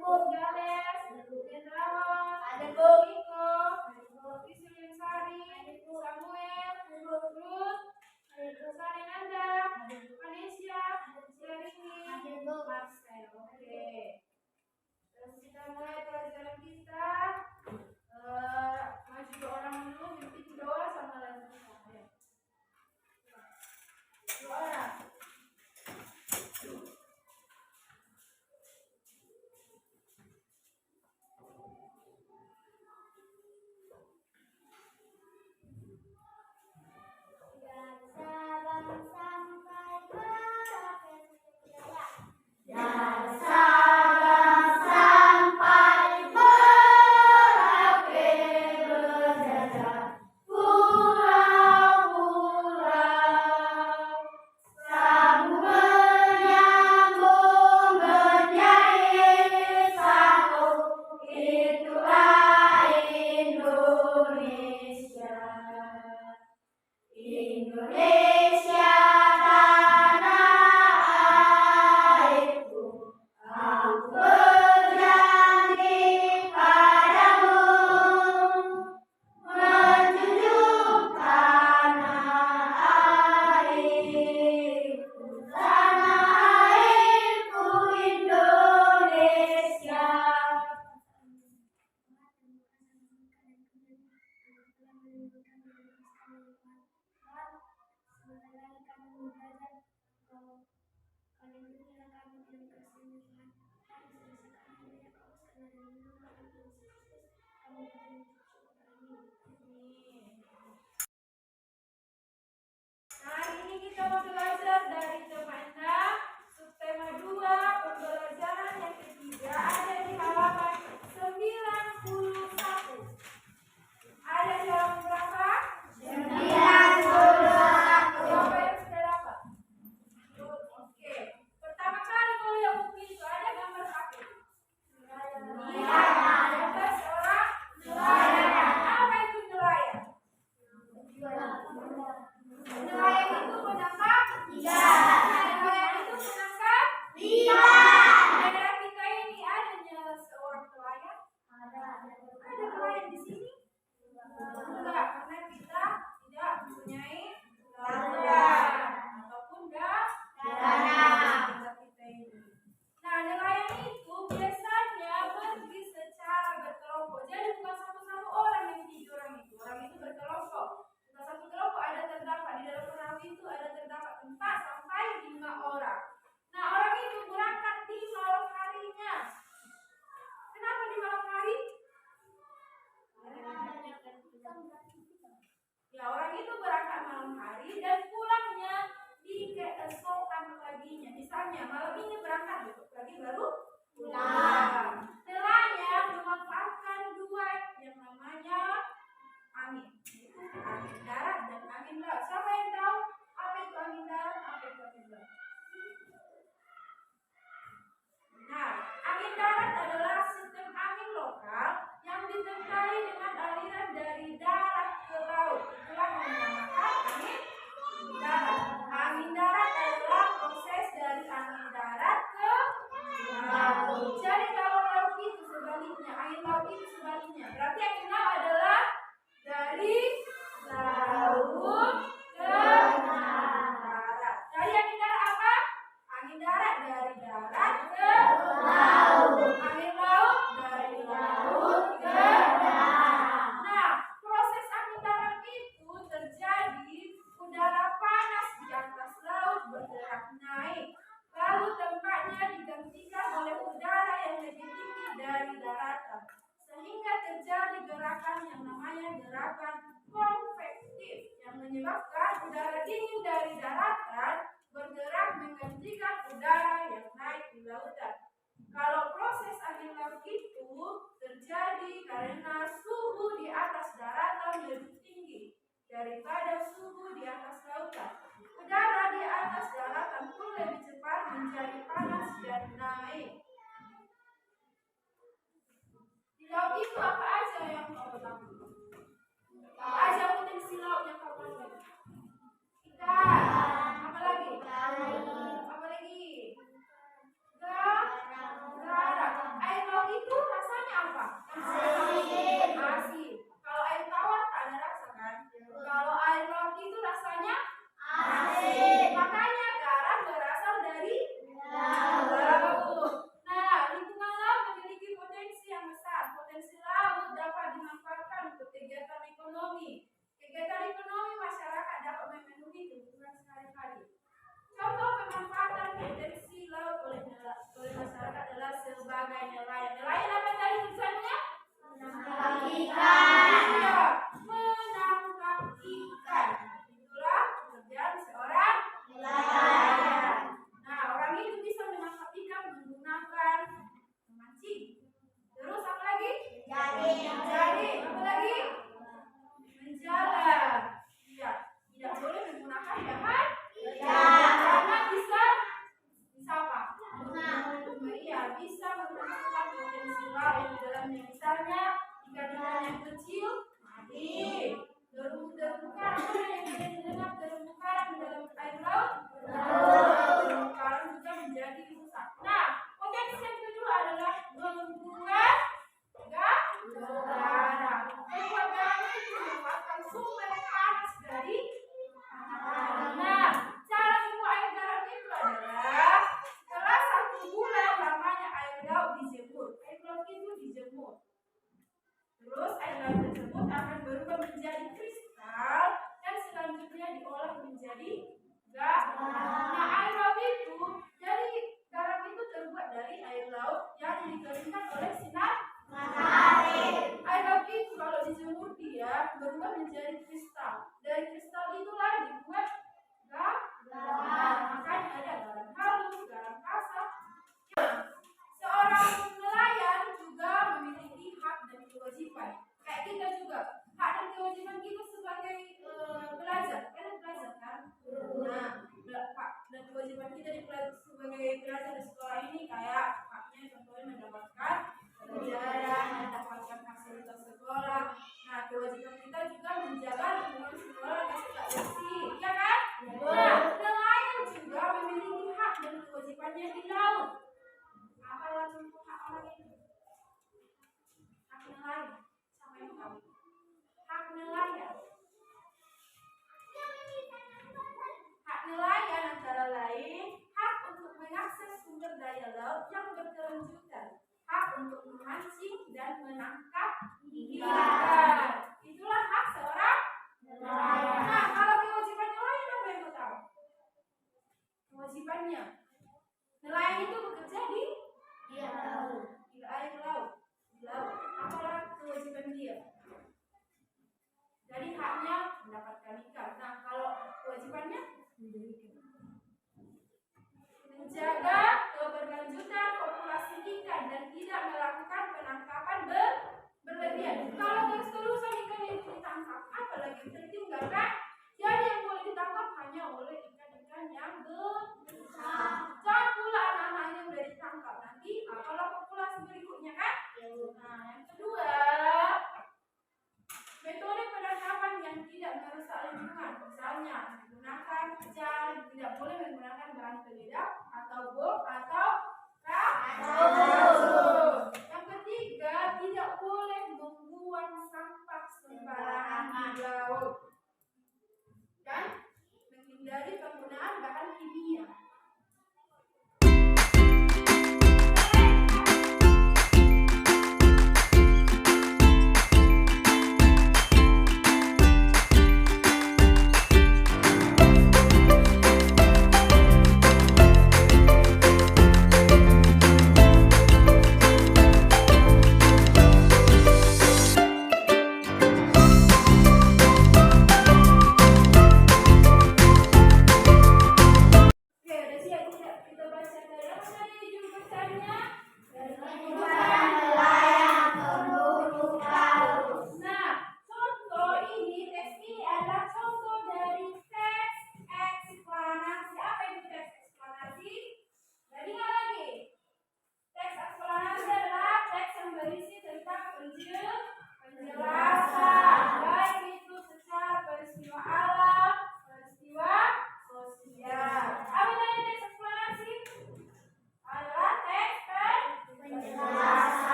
Bu Gales, Bu Gendrawan, ada Bu Iko, Bu Sari, Samuel, Ruth, Sari Nanda, Malaysia, Sherini, Marcel. Oke. Terus kita mulai pelajaran kita. Maju ke orang dulu, bikin doa sama lagu. Dua orang. Menyebabkan udara dingin dari daratan bergerak menggantikan udara yang naik di lautan. Kalau proses angin laut itu terjadi karena suhu di atas daratan lebih tinggi daripada suhu di atas lautan. Udara di atas daratan pun lebih cepat menjadi panas dan naik. Di laut itu apa aja yang kau tahu? Apa aja potensi laut yang kau tahu? Ikan, apa lagi? Apa lagi? Garam, misalnya ikan-ikan yang kecil mati, terumbu karang yang terdapat terumbu karang dalam air laut, terumbu karang juga menjadi rusak. Nah, potensi yang kedua adalah membuat garam. Membuat garam itu merupakan sumber panas dari matahari. Nah, cara membuat air garam itu adalah setelah 1 bulan lamanya air laut dijemur. Air laut itu dijemur. Terus air laut tersebut akan berubah menjadi kristal dan selanjutnya diolah menjadi garam. Nah, air laut itu jadi garam itu terbuat dari air laut yang dikeringkan oleh sinar matahari. Air laut itu kalau dijemur dia berubah menjadi kristal. Dari kristal itulah dibuat garam. Makanya ada garam halus, garam kasar. Seorang nelayan juga memiliki hak dan kewajiban. Kayak kita juga, hak dan kewajiban kita sebagai pelajar. Kita pelajar kan? Nah, hak dan kewajiban kita sebagai pelajar di sekolah ini kayak haknya contohnya mendapatkan pelajaran, mendapatkan fasilitas sekolah. Nah, kewajiban kita juga menjaga lingkungan sekolah agar tetap bersih, ya kan? Nah, nelayan juga memiliki hak dan kewajibannya di laut. Apa contoh hak orang itu? Hak nelayan. Siapa yang tahu? Hak nelayan. Hak nelayan antara lain hak untuk mengakses sumber daya laut yang berkelanjutan, hak untuk memancing dan menangkap ikan. Itulah hak seorang nelayan. Nah, kalau kewajiban nelayan apa yang kau tahu? Kewajibannya nelayan itu bekerja di air laut. Apalah kewajiban dia? Jadi haknya mendapatkan ikan. Nah, kalau kewajibannya menjaga keberlanjutan populasi ikan dan tidak melakukan penangkapan berlebihan. Kalau terus-terusan ikan itu ditangkap, apalagi tertinggal kan? Jadi yang boleh ditangkap hanya oleh ikan-ikan yang besar. Jangan pula anak-anak yang sudah ditangkap. Nanti apalah populasi berikutnya kan? Nah, yang kedua, metode penangkapan yang tidak merusak lingkungan. Misalnya menggunakan jaring, tidak boleh menggunakan bahan peledak atau bom atau racun. Yang ketiga, tidak boleh membuang sampah sembarangan di laut dan menghindari penggunaan bahan kimia.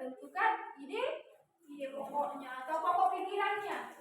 tentukan ide pokoknya atau pokok pikirannya.